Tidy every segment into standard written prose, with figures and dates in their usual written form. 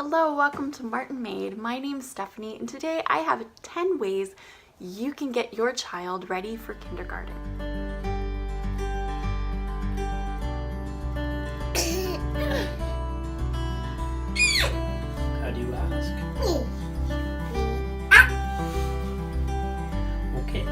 Hello, welcome to Martinmade. My name's Stephanie, and today I have 10 ways you can get your child ready for kindergarten. How do you ask? Okay.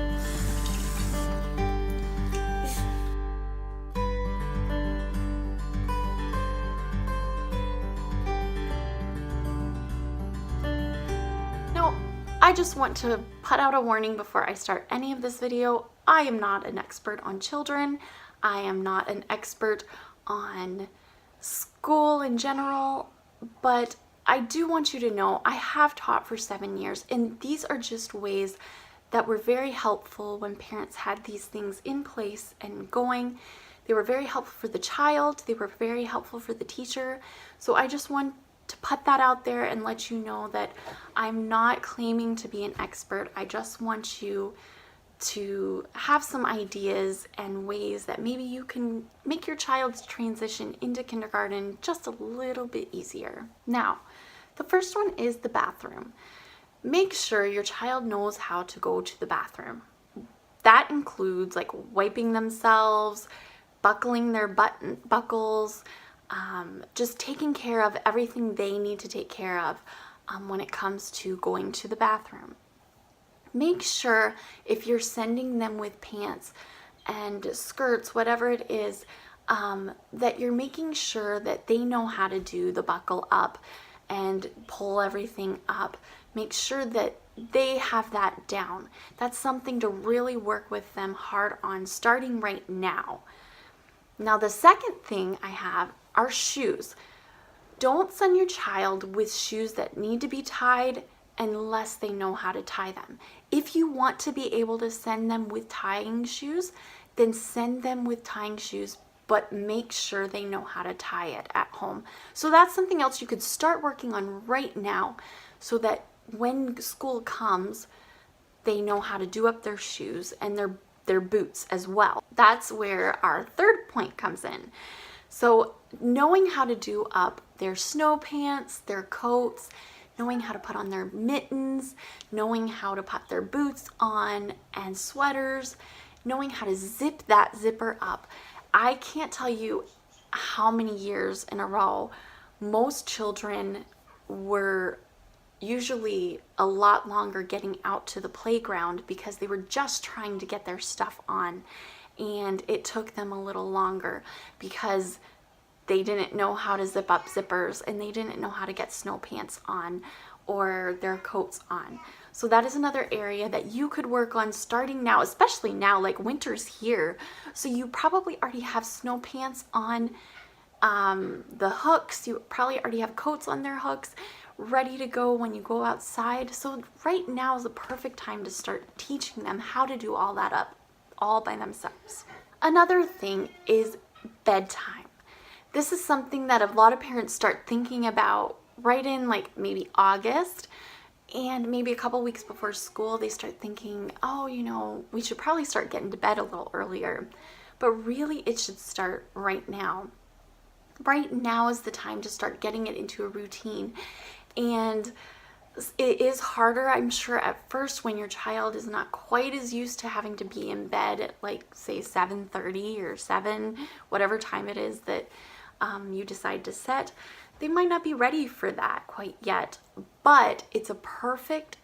Now, I just want to put out a warning before I start any of this video. I am not an expert on children. I am not an expert on school in general, but I do want you to know I have taught for 7 years, and these are just ways that were very helpful when parents had these things in place and going. They were very helpful for the child. They were very helpful for the teacher. So I just want to put that out there and let you know that I'm not claiming to be an expert. I just want you to have some ideas and ways that maybe you can make your child's transition into kindergarten just a little bit easier. Now, the first one is the bathroom. Make sure your child knows how to go to the bathroom. That includes like wiping themselves, buckling their buckles, just taking care of everything they need to take care of when it comes to going to the bathroom. Make sure if you're sending them with pants and skirts, whatever it is, that you're making sure that they know how to do the buckle up and pull everything up. Make sure that they have that down. That's something to really work with them hard on starting right now. Now, the second thing I have are shoes. Don't send your child with shoes that need to be tied unless they know how to tie them. If you want to be able to send them with tying shoes, then send them with tying shoes, but make sure they know how to tie it at home. So that's something else you could start working on right now so that when school comes, they know how to do up their shoes and their boots as well. That's where our third point comes in. So knowing how to do up their snow pants, their coats, knowing how to put on their mittens, knowing how to put their boots on and sweaters, knowing how to zip that zipper up. I can't tell you how many years in a row most children were usually a lot longer getting out to the playground because they were just trying to get their stuff on, and it took them a little longer because they didn't know how to zip up zippers and they didn't know how to get snow pants on or their coats on. So that is another area that you could work on starting now, especially now, like winter's here. So you probably already have snow pants on the hooks. You probably already have coats on their hooks ready to go when you go outside. So right now is the perfect time to start teaching them how to do all that up all by themselves. Another thing is bedtime. This is something that a lot of parents start thinking about right in like maybe August, and maybe a couple weeks before school they start thinking, oh, you know, we should probably start getting to bed a little earlier. But really it should start right now. Right now is the time to start getting it into a routine. And it is harder, I'm sure, at first when your child is not quite as used to having to be in bed at like say 7:30 or 7, whatever time it is that you decide to set. They might not be ready for that quite yet, but it's a perfect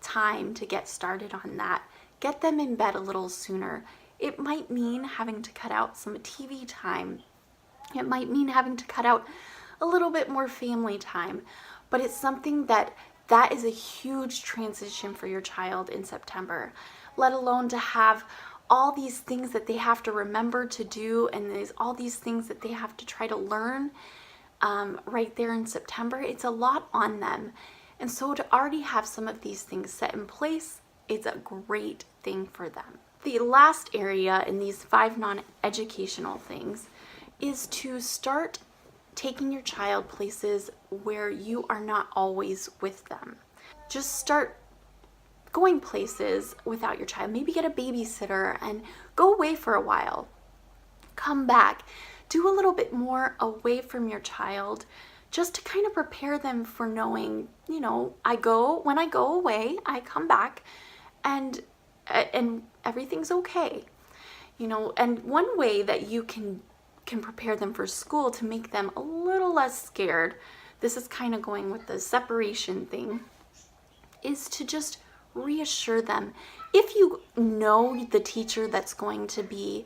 time to get started on that. Get them in bed a little sooner. It might mean having to cut out some TV time. It might mean having to cut out a little bit more family time, but it's something that is a huge transition for your child in September, let alone to have all these things that they have to remember to do, and there's all these things that they have to try to learn right there in September. It's a lot on them. And so to already have some of these things set in place, it's a great thing for them. The last area in these 5 non-educational things is to start taking your child places where you are not always with them. Just start going places without your child. Maybe get a babysitter and go away for a while. Come back. Do a little bit more away from your child just to kind of prepare them for knowing, you know, when I go away, I come back and everything's okay. You know, and one way that you can prepare them for school to make them a little less scared, this is kind of going with the separation thing, is to just reassure them. If you know the teacher that's going to be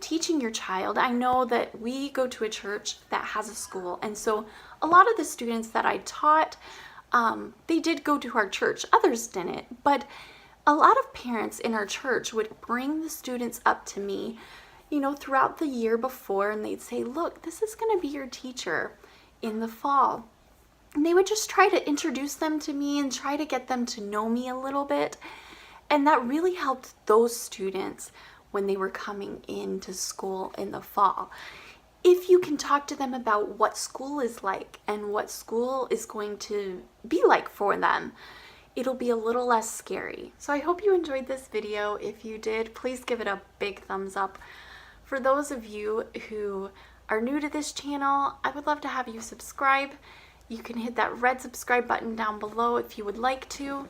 teaching your child, I know that we go to a church that has a school, and so a lot of the students that I taught, they did go to our church, others didn't, but a lot of parents in our church would bring the students up to me, you know, throughout the year before, and they'd say, look, this is going to be your teacher in the fall. And they would just try to introduce them to me and try to get them to know me a little bit. And that really helped those students when they were coming into school in the fall. If you can talk to them about what school is like and what school is going to be like for them, it'll be a little less scary. So I hope you enjoyed this video. If you did, please give it a big thumbs up. For those of you who are new to this channel, I would love to have you subscribe. You can hit that red subscribe button down below if you would like to.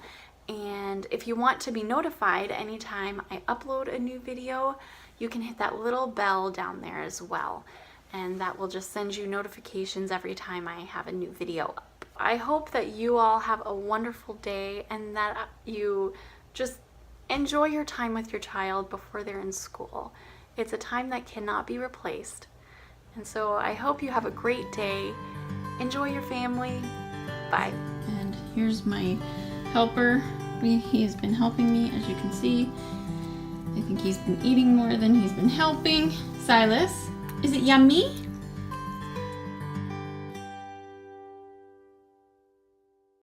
And if you want to be notified anytime I upload a new video, you can hit that little bell down there as well. And that will just send you notifications every time I have a new video up. I hope that you all have a wonderful day and that you just enjoy your time with your child before they're in school. It's a time that cannot be replaced. And so I hope you have a great day. Enjoy your family. Bye. And here's my helper. He's been helping me, as you can see. I think he's been eating more than he's been helping. Silas, is it yummy?